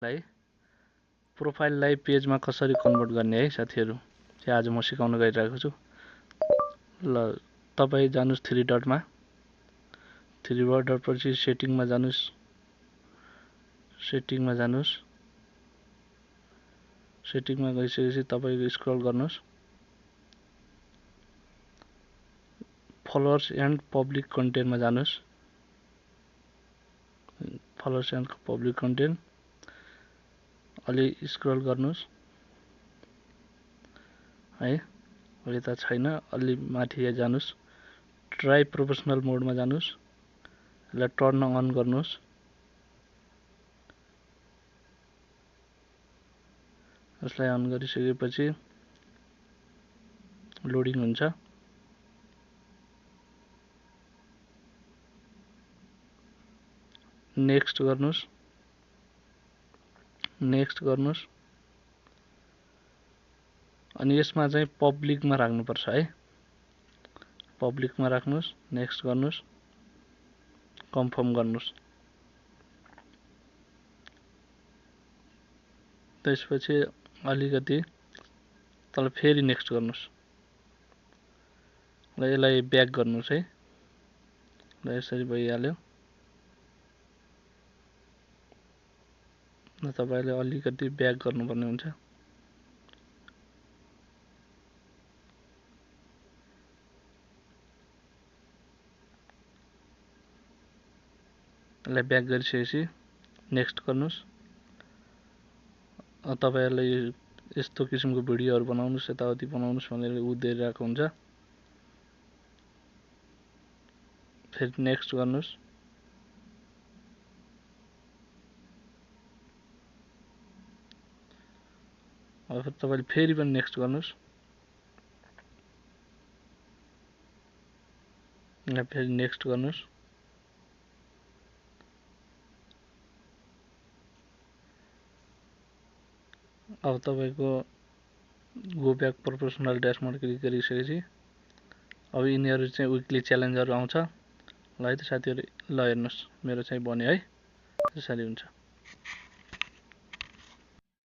लाई प्रोफाइललाई पेजमा कसरी कन्भर्ट गर्ने है साथीहरु, चाहिँ आज म सिकाउन गइरहेको छु। ल तपाई जानुस् 3 डटमा, 3 डट पछि सेटिङमा जानुस्, सेटिङमा गइसकेपछि तपाईको स्क्रल गर्नुस्, फलोअर्स एन्ड पब्लिक कन्टेन्टमा जानुस्, फलोअर्स एन्ड पब्लिक कन्टेन्ट अलि स्क्रल गर्नुस् है, अहिले त छैन, अलि माथि जानुस्, ट्राई प्रोफेसनल मोडमा जानुस्, यसलाई टर्न अन गर्नुस्, यसलाई अन गरिसकेपछि लोडिङ हुन्छ। नेक्स्ट गर्नुस्, अनि यसमा चाहिँ पब्लिकमा राख्नुपर्छ है, पब्लिकमा राख्नुस्, नेक्स्ट गर्नुस्, कन्फर्म गर्नुस्। त्यसपछि अलिकति तल फेरि नेक्स्ट गर्नुस्, ल यसलाई ब्याक गर्नुस् है, ल यसरी भइहाल्यो। ल तपाईले अलिकति ब्याक गर्नुपर्ने हुन्छ। यसलाई ब्याक गरिसकेपछि नेक्स्ट गर्नुस्। तपाईहरुलाई यस्तो किसिमको भिडियोहरु बनाउनुस्, यताउति बनाउनुस् भनेर उदेरिरहेको हुन्छ। फेरि नेक्स्ट गर्नुस्, अब तपाईले फेरि पनि नेक्स्ट गर्नुस्, यहाँ फेरि नेक्स्ट गर्नुस्। अब तपाईको गो ब्याक प्रोफेसनल ड्याशबोर्ड क्लिक गरिसकेपछि अब यिनीहरु चाहिँ विकली च्यालेन्जहरु आउँछ। ल है त साथीहरु, ल हेर्नुस्, मेरो चाहिँ बन्यो है, यसरी हुन्छ।